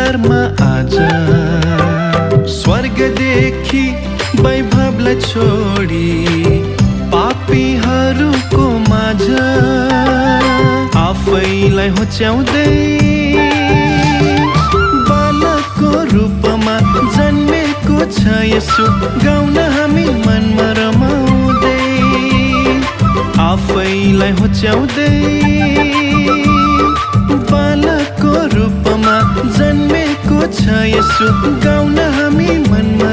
संसारमा आज स्वर्गदेखि वैभवलाई छोडी पापीहरूको माझ आफैलाई होच्याउँदै बालकको रूपमा जन्मेको छ यसो गाउन हामी मनमा रमाउँदै आफैलाई होच्याउँदै बालकको रूपमा जन्मेको छ यसो गाउन हामी मनमा